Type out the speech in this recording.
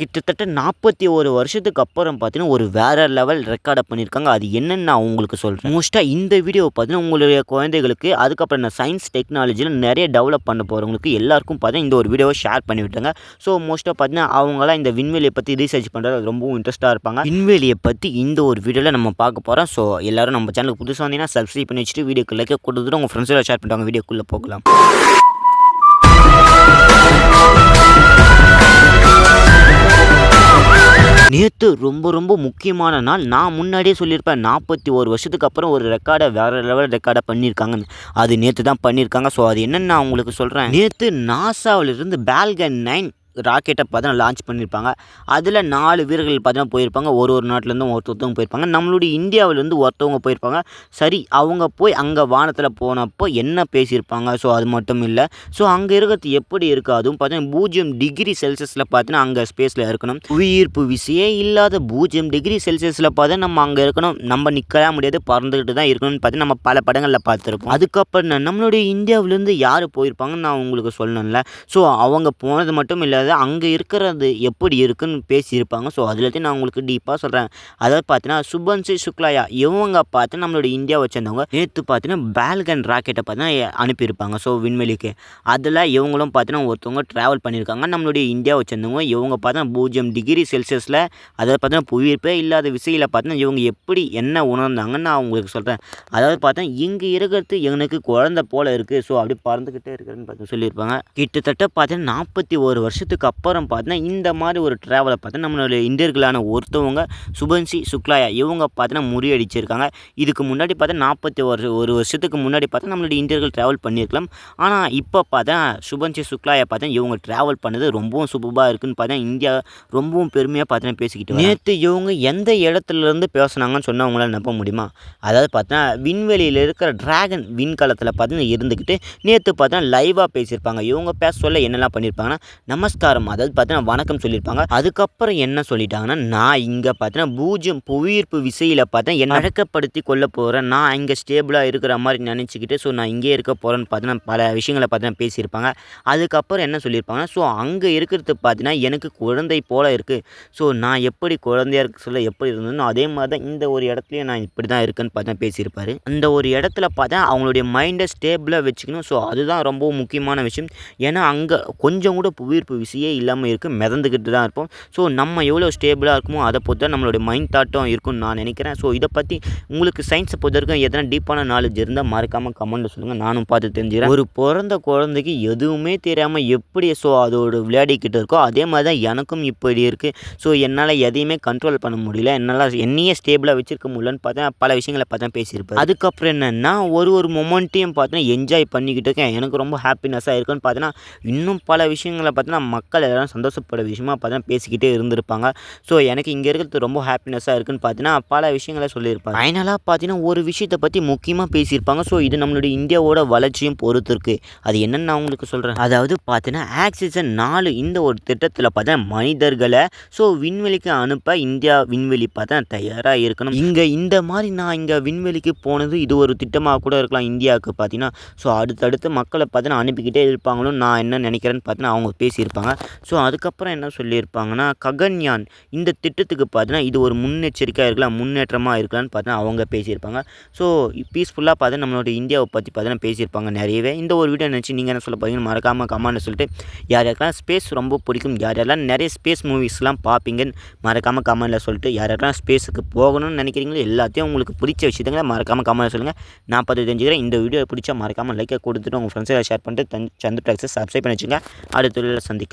கிட்டத்தட்ட 41 வருஷத்துக்கு அப்புறம் பார்த்தீங்கன்னா, ஒரு வேற லெவல் ரெக்கார்ட பண்ணியிருக்காங்க. அது என்னன்னு நான் உங்களுக்கு சொல்றேன். மோஸ்ட்டா இந்த வீடியோவ பார்த்தீங்கன்னா, உங்களுடைய குழந்தைகளுக்கு, அதுக்கப்புறம் இந்த சயின்ஸ் டெக்னாலஜில நெறைய டெவலப் பண்ண போறவங்களுக்கு எல்லாருக்கும் பார்த்தீங்கன்னா, இந்த ஒரு வீடியோவ ஷேர் பண்ணி விட்டுருங்க. ஸோ மோஸ்ட்டா பார்த்தீங்கன்னா, அவங்கலாம் இந்த விண்வெளிய பத்தி ரீசர்ச் பண்றது ரொம்பவும் இன்ட்ரெஸ்ட்டா இருப்பாங்க. விண்வெளிய பத்தி இந்த ஒரு வீடியோல நம்ம பார்க்க போறோம். ஸோ எல்லாரும் நம்ம சேனலுக்கு புதுசா வந்தீங்கன்னா, சப்ஸ்கிரைப் பண்ணி வச்சுட்டு வீடியோக்கு லைக்க குடுத்துட்டு உங்க ஃப்ரெண்ட்ஸோட ஷேர் பண்ணிட்டு வாங்க. வீடியோக்குள்ள போகலாம். நேத்து ரொம்ப முக்கியமான நாள். நான் முன்னாடியே சொல்லியிருப்பேன். 41 வருஷத்துக்கு அப்புறம் ஒரு ரெக்கார்ட வேற லெவல் ரெக்கார்டா பண்ணியிருக்காங்கன்னு. அது நேத்து தான் பண்ணியிருக்காங்க. ஸோ அது என்னன்னு நான் உங்களுக்கு சொல்றேன். நேத்து நாசாவிலிருந்து பால்கன் 9 ராக்கெட்ட பார்த்தீங்கன்னா லான்ச் பண்ணியிருப்பாங்க. அதில 4 வீரர்கள் பார்த்தீங்கன்னா போயிருப்பாங்க. ஒரு நாட்டிலேருந்தும் ஒருத்தவங்க போயிருப்பாங்க. நம்மளுடைய இந்தியாவிலேருந்து ஒருத்தவங்க போயிருப்பாங்க. சரி, அவங்க போய் அங்க வானத்தில போனப்போ என்ன பேசியிருப்பாங்க? ஸோ அது மட்டும் இல்ல. ஸோ அங்க இருக்கிறது எப்படி இருக்கு? அதுவும் பார்த்தீங்கன்னா 0 டிகிரி செல்சியஸ்ல பார்த்தீங்கன்னா அங்க ஸ்பேஸ்ல இருக்கணும். புவியீர்ப்பு விசையே இல்லாத 0 டிகிரி செல்சியஸ்ல பார்த்தா நம்ம அங்க இருக்கணும். நம்ம நிற்கவே முடியாது. பறந்துகிட்டு தான் இருக்கணும்னு பார்த்தீங்கன்னா நம்ம பல படங்கள்ல பார்த்துருப்போம். அதுக்கப்புறம் நம்மளுடைய இந்தியாவிலேருந்து யார் போயிருப்பாங்கன்னு நான் உங்களுக்கு சொல்லணும்ல. ஸோ அவங்க போனது மட்டும் இல்லாத அங்க இருக்கிறது எப்படி இருக்குன்னு பேசியிருப்பாங்க. ஸோ அதுலத்தையும் நான் உங்களுக்கு டீப்பா சொல்றேன். அதாவது பார்த்தீங்கன்னா சுபன்சி சுக்லாயா இவங்க பார்த்து நம்மளுடைய இந்தியாவை சேர்ந்தவங்க நேற்று பார்த்தீங்கன்னா பால்கன் ராக்கெட்டை பார்த்தீங்கன்னா அனுப்பியிருப்பாங்க. ஸோ விண்வெளிக்கு அதில் இவங்களும் பார்த்தீங்கன்னா ஒருத்தவங்க ட்ராவல் பண்ணியிருக்காங்க. நம்மளுடைய இந்தியாவை சேர்ந்தவங்க இவங்க பார்த்தீங்கன்னா 0 டிகிரி செல்சியஸில் அதாவது பார்த்தீங்கன்னா புவியீர்ப்பே இல்லாத விசையில் பார்த்தீங்கன்னா இவங்க எப்படி என்ன உணர்ந்தாங்கன்னு நான் உங்களுக்கு சொல்கிறேன். அதாவது பார்த்தீங்கன்னா இங்கே இருக்கிறது எனக்கு குழந்தை போல இருக்குது. ஸோ அப்படி பறந்துக்கிட்டே இருக்குதுன்னு பார்த்து சொல்லியிருப்பாங்க. கிட்டத்தட்ட பார்த்தீங்கன்னா 41 வருஷத்துக்கு அப்புறம் பார்த்தீங்கன்னா இந்த மாதிரி ஒரு ட்ராவலை பார்த்தீங்கன்னா நம்மளுடைய இந்தியர்களான ஒருத்தவங்க சுபன்சி சுக்லாயா இவங்க பார்த்தீங்கன்னா முறியடிச்சிருக்காங்க. இதுக்கு முன்னாடி பார்த்தா 41 வருஷத்துக்கு முன்னாடி பார்த்தா நம்மளுடைய இந்தியர்கள் ட்ராவல் பண்ணியிருக்கலாம். ஆனால் இப்போ பார்த்தா சுபன்சி சுக்லாயா பார்த்தா இவங்க ட்ராவல் பண்ணது ரொம்பவும் சூப்பராக இருக்குன்னு பார்த்தா இந்தியா ரொம்பவும் பெருமையாக பார்த்தீங்கன்னா பேசிக்கிட்டு நேற்று இவங்க எந்த இடத்துலேருந்து பேசுனாங்கன்னு சொன்னால் அவங்களால நம்ப முடியுமா? அதாவது பார்த்தா விண்வெளியில் இருக்கிற டிராகன் விண்கலத்தில் பார்த்தீங்கன்னா இருந்துக்கிட்டு நேற்று பார்த்தா லைவாக பேசியிருப்பாங்க. இவங்க பேச சொல்ல என்னெல்லாம் பண்ணியிருப்பாங்கன்னா நமஸ்காரம், அதாவது பார்த்தீங்கன்னா வணக்கம் சொல்லியிருப்பாங்க. அதுக்கப்புறம் என்ன சொல்லிட்டாங்கன்னா, நான் இங்கே பார்த்தீங்கன்னா 0 புவியீர்ப்பு விசையில் பார்த்தா என்னை அடக்கப்படுத்தி கொள்ள போகிறேன். நான் இங்கே ஸ்டேபிளாக இருக்கிற மாதிரி நினச்சிக்கிட்டு ஸோ நான் இங்கே இருக்க போகிறேன்னு பார்த்தீங்கன்னா பல விஷயங்களை பார்த்தீங்கன்னா பேசியிருப்பாங்க. அதுக்கப்புறம் என்ன சொல்லியிருப்பாங்கன்னா, ஸோ அங்கே இருக்கிறது பார்த்தீங்கன்னா எனக்கு குழந்தை போல் இருக்குது. ஸோ நான் எப்படி குழந்தையா இருக்க சொல்ல எப்படி இருந்ததுன்னு அதே மாதிரி தான் இந்த ஒரு இடத்துலையும் நான் இப்படி தான் இருக்குன்னு பார்த்தா பேசியிருப்பாரு. அந்த ஒரு இடத்துல பார்த்தா அவங்களுடைய மைண்டை ஸ்டேபிளாக வச்சுக்கணும். ஸோ அதுதான் ரொம்ப முக்கியமான விஷயம். ஏன்னா அங்கே கொஞ்சம் கூட புவியீர்ப்பு விசையே இல்லாமல் இருக்குது. மிதந்துக்கிட்டு தான் இருப்போம். ஸோ நம்ம எவ்வளோ ஸ்டேபிளாக இருக்குமோ அதை பொறுத்து தான் நம்மளுடைய மைண்ட் தாட்டும் இருக்கும்னு நான் நினைக்கிறேன். ஸோ இதை பற்றி உங்களுக்கு சயின்ஸை பொறுத்த வரைக்கும் எதனா டீப்பான நாலேஜ் இருந்தால் மறக்காமல் கமெண்ட்டில் சொல்லுங்கள். நானும் பார்த்து தெரிஞ்சுக்கிறேன். ஒரு பிறந்த குழந்தைக்கு எதுவுமே தெரியாமல் எப்படி ஸோ அதோட விளையாடிக்கிட்டு இருக்கோ அதே மாதிரி தான் எனக்கும் இப்படி இருக்குது. ஸோ என்னால் எதையுமே கண்ட்ரோல் பண்ண முடியல. என்னால் என்னையே ஸ்டேபிளாக வச்சுருக்க முடியலன்னு பார்த்தா பல விஷயங்களை பார்த்தா பேசியிருப்பேன். அதுக்கப்புறம் என்னென்னா ஒரு மொமெண்ட்டையும் பார்த்தீங்கன்னா என்ஜாய் பண்ணிக்கிட்டு இருக்கேன். எனக்கு ரொம்ப ஹாப்பினஸ்ஸாக இருக்குன்னு பார்த்தீங்கன்னா இன்னும் பல விஷயங்களை பார்த்தீங்கன்னா மக்கள் எல்லாம் சந்தோஷப்பட விஷயமா பார்த்தீங்கன்னா பேசிக்கிட்டே இருந்திருப்பாங்க. ஸோ எனக்கு இங்கே இருக்கிறது ரொம்ப ஹாப்பினஸ்ஸாக இருக்குன்னு பார்த்தீங்கன்னா பல விஷயங்களை சொல்லியிருப்பாங்க. ஃபைனலாக பார்த்தீங்கன்னா ஒரு விஷயத்தை பற்றி முக்கியமாக பேசியிருப்பாங்க. ஸோ இது நம்மளுடைய இந்தியாவோட வளர்ச்சியும் பொறுத்து இருக்குது. அது என்னென்னு நான் உங்களுக்கு சொல்கிறேன். அதாவது பார்த்தீங்கன்னா ஆக்சிஜன் 4 இந்த ஒரு திட்டத்தில் பார்த்தீங்கன்னா மனிதர்களை ஸோ விண்வெளிக்கு அனுப்ப இந்தியா விண்வெளி பார்த்தா தயாராக இருக்கணும். இங்கே இந்த மாதிரி நான் இங்கே விண்வெளிக்கு போனது இது ஒரு திட்டமாக கூட இருக்கலாம் இந்தியாவுக்கு பார்த்தீங்கன்னா. ஸோ அடுத்தடுத்து மக்களை பார்த்தீங்கன்னா அனுப்பிக்கிட்டே இருப்பாங்களோ நான் என்ன நினைக்கிறேன்னு பார்த்தீங்கன்னா அவங்க பேசியிருப்பாங்க. ஸோ அதுக்கப்புறம் என்ன சொல்லியிருப்பாங்கன்னா ககன்யான் இந்த திட்டத்துக்கு பார்த்தீங்கன்னா இது ஒரு முன்னெச்சரிக்கையாக இருக்கலாம், முன்னேற்றமாக இருக்கலாம்னு பார்த்தீங்கன்னா அவங்க பேசியிருப்பாங்க. ஸோ பீஸ்ஃபுல்லாக பார்த்தா நம்மளோட இந்தியாவை பற்றி பார்த்தீங்கன்னா பேசியிருப்பாங்க நிறையவே. இந்த ஒரு வீடியோ நினச்சி நீங்கள் என்ன சொல்ல போகிறீங்கன்னு மறக்காமல் கமெண்ட்டில் சொல்லிட்டு யார் யாருக்கெல்லாம் ஸ்பேஸ் ரொம்ப பிடிக்கும், யார் யாரெல்லாம் நிறைய ஸ்பேஸ் மூவிஸ்லாம் பார்ப்பீங்கன்னு மறக்காமல் கமெண்ட்டில் சொல்லிட்டு யார் யாரெல்லாம் ஸ்பேஸுக்கு போகணும்னு நினைக்கிறீங்களோ எல்லாத்தையும் உங்களுக்கு பிடிச்ச விஷயங்களை மறக்காமல் கமெண்ட்டில் சொல்லுங்கள். நான் பார்த்து தெரிஞ்சுக்கிறேன். இந்த வீடியோ பிடிச்சா மறக்காமல் லைக்கை கொடுத்துட்டு உங்கள் ஃப்ரெண்ட்ஸை ஷேர் பண்ணிட்டு சந்து ப்ராக்ஸை சப்ஸ்கிரைப் பண்ணி வச்சுங்க. அடுத்த வீடியோவில் சந்திக்கலாம்.